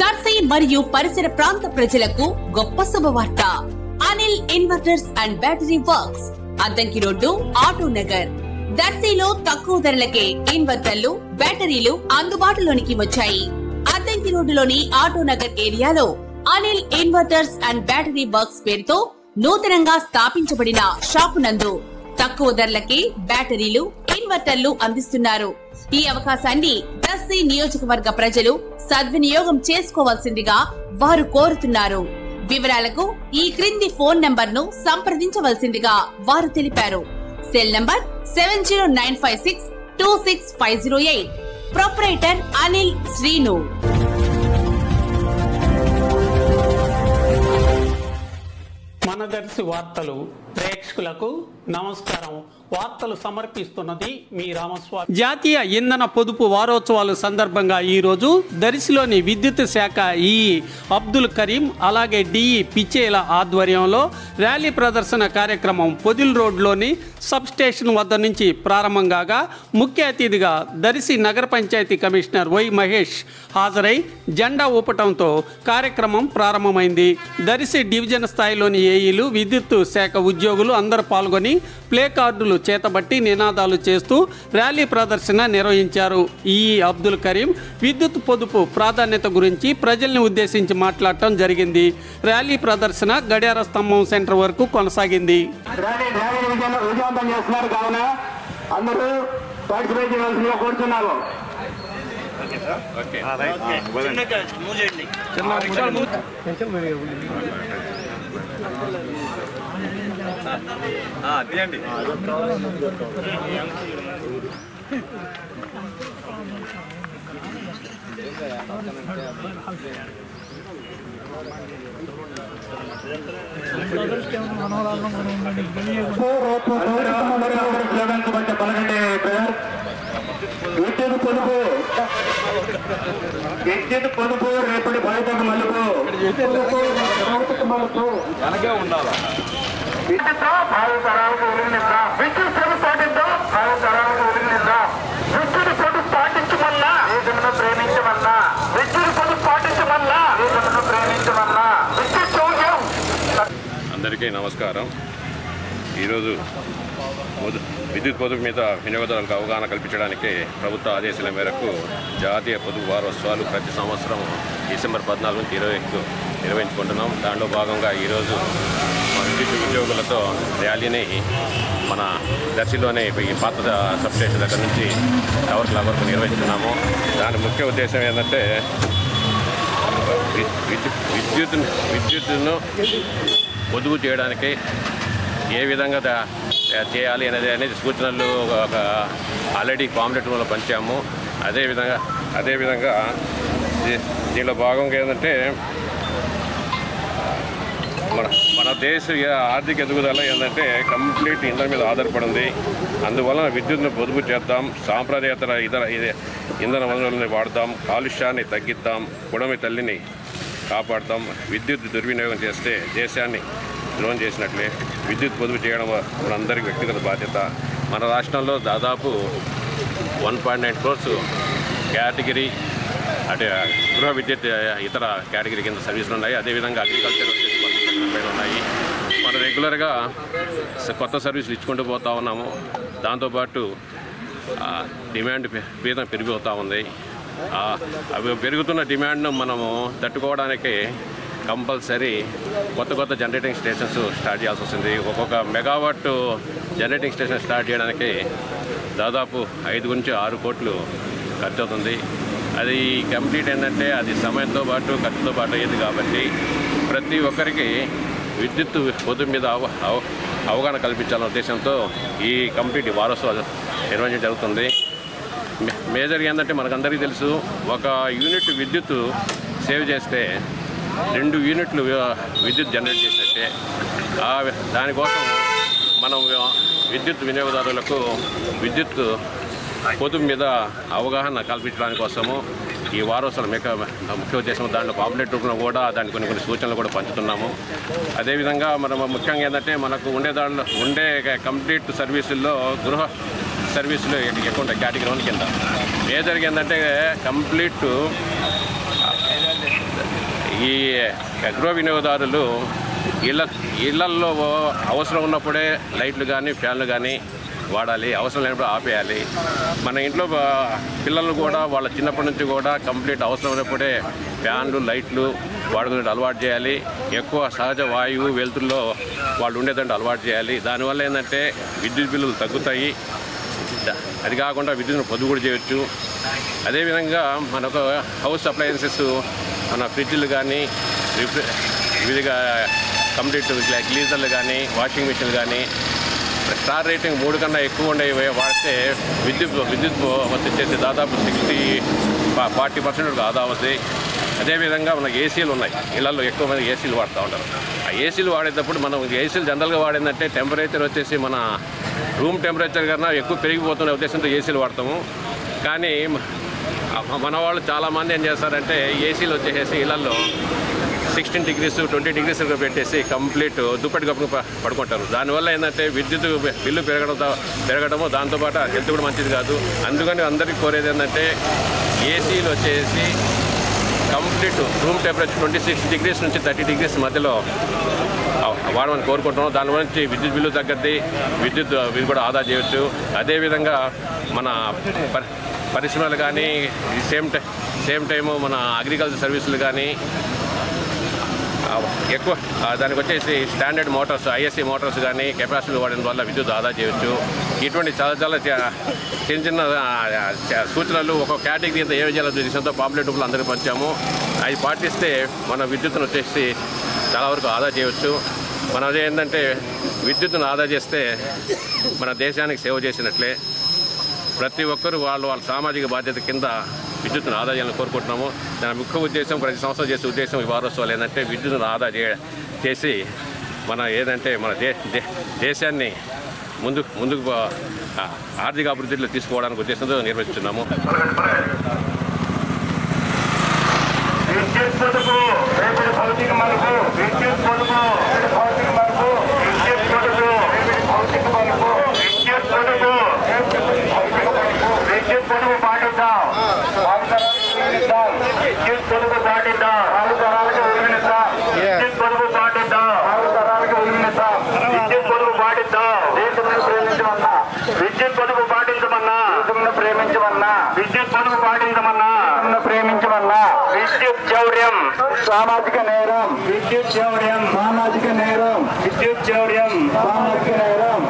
దర్శి మరియు పరిసర ప్రాంత ప్రజలకు గొప్ప శుభవార్త. Anil inverters and battery works, Addanki road, auto Nagar. దర్శిలో తక్కువ ధరలకే ఇన్వర్టర్లు, బ్యాటరీలు అందుబాటులోనికి వచ్చాయి. అద్దంకి రోడ్డులోని ఆటో నగర్ ఏరియాలో Anil inverters and battery works పేరుతో నూతనంగా స్థాపించబడిన షాపు నందు తక్కువ ధరలకే బ్యాటరీలు, ఇన్వర్టర్లు అందిస్తున్నారు. ఈ అవకాశాన్ని దర్శి నియోజకవర్గ ప్రజలు సద్వినియోగం చేసుకోవాల్సిందిగా వారు కోరుతున్నారు. వివరాలకు ఈ క్రింది ఫోన్ నంబర్ ను సంప్రదించవలసిందిగా వారు తెలిపారు. Cell number 7095626508. Proprietor Anil Srinu. మన దర్శి వార్తలు ప్రేక్షకులకు నమస్కారం. వార్తలు సమర్పిస్తున్నది మీ రామస్వామి. జాతీయ ఇంధన పొదుపు వారోత్సవాల సందర్భంగా ఈరోజు దర్శిలోని విద్యుత్ శాఖ ఈ అబ్దుల్ కరీం అలాగే డిఈ పిచేల ఆధ్వర్యంలో ర్యాలీ ప్రదర్శన కార్యక్రమం పొదిల్ రోడ్లోని సబ్ స్టేషన్ వద్ద నుంచి ప్రారంభం కాగా ముఖ్య అతిథిగా దర్శి నగర పంచాయతీ కమిషనర్ వై మహేష్ హాజరై జెండా ఊపటంతో కార్యక్రమం ప్రారంభమైంది. దర్శి డివిజన్ స్థాయిలోని ఏఈలు, విద్యుత్ శాఖ ఉద్యోగులు అందరూ పాల్గొని ప్లే కార్డులు చేతబట్టి నినాదాలు చేస్తూ ర్యాలీ ప్రదర్శన నిర్వహించారు. ఈ అబ్దుల్ కరీం విద్యుత్ పొదుపు ప్రాధాన్యత గురించి ప్రజల్ని ఉద్దేశించి మాట్లాడటం జరిగింది. ర్యాలీ ప్రదర్శన గడియార స్తంభం సెంటర్ వరకు కొనసాగింది. తీయండి. విద్యుత్ పొదుపు రేపటి భవిష్యత్తు మలుపు వెనకే ఉండాలి. విద్యుత్ భావి తరాలకు వెలిగినిద్దాం. విద్యుత్ పొదుపు పాటిద్దాం. భావి తరాలకు వెలిగినిద్దాం. విద్యుత్ పొదుపు పాటించమన్నా దేశమును ప్రేమించమన్నా. విద్యుత్ పొదుపు పాటించమన్నా దేశమును ప్రేమించమన్నా. విద్యుత్ చౌర్యం. అందరికీ నమస్కారం. ఈరోజు విద్యుత్ పొదుపు మీద వినియోగదారులకు అవగాహన కల్పించడానికి ప్రభుత్వ ఆదేశాల మేరకు జాతీయ పొదుపు వారోత్సవాలు ప్రతి సంవత్సరం డిసెంబర్ 14 నుంచి 20 నిర్వహించుకుంటున్నాం. దాంట్లో భాగంగా ఈరోజు విద్యుత్ ఉద్యోగులతో ర్యాలీని మన దర్శిలోనే ఈ పాత సబ్స్టేషన్ దగ్గర నుంచి టవర్ క్లాక్ వరకు నిర్వహిస్తున్నాము. దాని ముఖ్య ఉద్దేశం ఏంటంటే విద్యుత్తును పొదుపు చేయడానికి ఏ విధంగా చేయాలి అనేది సూచనలు ఆల్రెడీ పాంప్లెట్ రూపంలో పంచాము. అదేవిధంగా దీనిలో భాగంగా ఏంటంటే మన దేశ ఆర్థిక ఎదుగుదల ఏంటంటే కంప్లీట్ ఇంధనం మీద ఆధారపడింది. అందువలన విద్యుత్ను పొదుపు చేద్దాం, సాంప్రదాయేతర ఇంధన వనరులను వాడదాం, కాలుష్యాన్ని తగ్గిద్దాం, పుడమి తల్లిని కాపాడతాం. విద్యుత్ దుర్వినియోగం చేస్తే దేశాన్ని ద్రోహం చేసినట్లే. విద్యుత్ పొదుపు చేయడం మనందరికీ వ్యక్తిగత బాధ్యత. మన రాష్ట్రంలో దాదాపు 1.9 crores కేటగిరీ అంటే గృహ విద్యుత్ ఇతర కేటగిరీ కింద సర్వీసులు ఉన్నాయి. అదేవిధంగా అగ్రికల్చర్ వచ్చేసి 190 ఉన్నాయి. మనం రెగ్యులర్గా కొత్త సర్వీసులు ఇచ్చుకుంటూ పోతూ ఉన్నాము. దాంతోపాటు డిమాండ్ పెరిగిపోతూ ఉంది. అవి పెరుగుతున్న డిమాండ్ను మనము తట్టుకోవడానికి కంపల్సరీ కొత్త జనరేటింగ్ స్టేషన్స్ స్టార్ట్ చేయాల్సి వస్తుంది. ఒక్కొక్క మెగావాట్ జనరేటింగ్ స్టేషన్ స్టార్ట్ చేయడానికి దాదాపు 5 నుంచి 6 కోట్లు ఖర్చు అవుతుంది. అది కంప్లీట్ ఏంటంటే అది సమయంతో పాటు ఖర్చుతో పాటు అయ్యేది. కాబట్టి ప్రతి ఒక్కరికి విద్యుత్ పొదుపు మీద అవగాహన కల్పించాలనే ఉద్దేశంతో ఈ కంప్లీట్ వారోత్సవాలు నిర్వహించడం జరుగుతుంది. మేజర్గా ఏంటంటే మనకందరికీ తెలుసు, ఒక యూనిట్ విద్యుత్ సేవ్ చేస్తే 2 యూనిట్లు విద్యుత్ జనరేట్ చేసినట్టే. దానికోసం మనం విద్యుత్ వినియోగదారులకు విద్యుత్ పొదుపు మీద అవగాహన కల్పించడానికి కోసము ఈ వారోత్సవాల ముఖ్య ఉద్దేశం. దాంట్లో పాంప్లెట్ రూపంలో కూడా దానికి కొన్ని సూచనలు కూడా పంచుతున్నాము. అదేవిధంగా మనం ముఖ్యంగా ఏంటంటే మనకు ఉండే కంప్లీట్ సర్వీసుల్లో గృహ సర్వీసులు ఎక్కువ ఉంటాయి కేటగిరీ 1 కింద. మేజర్గా ఏంటంటే కంప్లీట్ ఈ గృహ వినియోగదారులు ఇళ్లల్లో అవసరం ఉన్నప్పుడే లైట్లు కానీ ఫ్యాన్లు కానీ వాడాలి, అవసరం లేనప్పుడు ఆపేయాలి. మన ఇంట్లో పిల్లలు కూడా వాళ్ళ చిన్నప్పటి నుంచి కూడా కంప్లీట్ అవసరం ఉన్నప్పుడే ఫ్యాన్లు లైట్లు వాడుకునే అలవాటు చేయాలి. ఎక్కువ సహజ వాయువు వెలుతురులో వాళ్ళు ఉండేదంటే అలవాటు చేయాలి. దానివల్ల ఏంటంటే విద్యుత్ బిల్లులు తగ్గుతాయి. అది కాకుండా విద్యుత్ను పొదుపు కూడా చేయవచ్చు. అదేవిధంగా మనకు హౌస్ అప్లయన్సెస్ మన ఫ్రిడ్జ్లు కానీ వివిధగా కంప్లీట్ గ్లీజర్లు కానీ వాషింగ్ మిషన్లు కానీ స్టార్ రేటింగ్ 3 కన్నా ఎక్కువ ఉండేవి వాడితే విద్యుత్ వచ్చేసి దాదాపు 40% ఆదా అవుతాయి. అదేవిధంగా మనకు ఏసీలు ఉన్నాయి, ఇళ్లలో ఎక్కువ మంది ఏసీలు వాడుతూ ఉంటారు. ఆ ఏసీలు వాడేటప్పుడు మనం ఏసీలు జనరల్గా వాడేందంటే టెంపరేచర్ వచ్చేసి మన రూమ్ టెంపరేచర్ కన్నా ఎక్కువ పెరిగిపోతున్న ఉద్దేశంతో ఏసీలు వాడతాము. కానీ మన వాళ్ళు చాలామంది ఏం చేస్తారంటే ఏసీలు వచ్చేసి ఇళ్లలో 16 degrees 20 degrees పెట్టేసి కంప్లీట్ దుప్పటి కప్పుకు పడుకుంటారు. దానివల్ల ఏంటంటే విద్యుత్ బిల్లు పెరగడము, దాంతోపాటు హెల్త్ కూడా మంచిది కాదు. అందుకని అందరికీ కోరేది ఏంటంటే ఏసీలు వచ్చేసి కంప్లీట్ రూమ్ టెంపరేచర్ 26 degrees నుంచి 30 degrees మధ్యలో వాడమని కోరుకుంటున్నాం. దాని గురించి విద్యుత్ బిల్లు తగ్గద్ది, విద్యుత్ బిల్లు కూడా ఆదా చేయవచ్చు. అదేవిధంగా మన పరిశ్రమలు కానీ సేమ్ టైము మన అగ్రికల్చర్ సర్వీసులు కానీ ఎక్కువ దానికి వచ్చేసి స్టాండర్డ్ మోటార్స్ ఐఎస్సీ మోటార్స్ కానీ కెపాసిటీ వాడడం వల్ల విద్యుత్ ఆదా చేయవచ్చు. ఇటువంటి చాలా చిన్న సూచనలు ఒక కేటగిరీ అంతా ఏం చేయాలో దేశంతో పాపులేట్ రూపంలో అందరికీ పంచాము. అవి పాటిస్తే మన విద్యుత్తును వచ్చేసి చాలా వరకు ఆదా చేయవచ్చు. మనం అదే ఏంటంటే విద్యుత్తును ఆదా చేస్తే మన దేశానికి సేవ చేసినట్లే. ప్రతి ఒక్కరూ వాళ్ళ సామాజిక బాధ్యత కింద విద్యుత్తును ఆదా చేయాలని కోరుకుంటున్నాము. దాని ముఖ్య ఉద్దేశం ప్రతి సంవత్సరం చేసే ఉద్దేశం ఈ వారోత్సవాలు ఏంటంటే విద్యుత్తును ఆదా చేసి మన దేశాన్ని ముందుకు ఆర్థిక అభివృద్ధిలో తీసుకోవడానికి ఉద్దేశంతో నిర్వహిస్తున్నాము. విద్యుత్ పొదుపు పాటించమన్నా, విద్యుత్ పొదుపు పాటించమన్నా, విద్యుత్ చౌర్యం సామాజిక నేరం, విద్యుత్ చౌర్యం సామాజిక నేరం, విద్యుత్ చౌర్యం సామాజిక నేరం.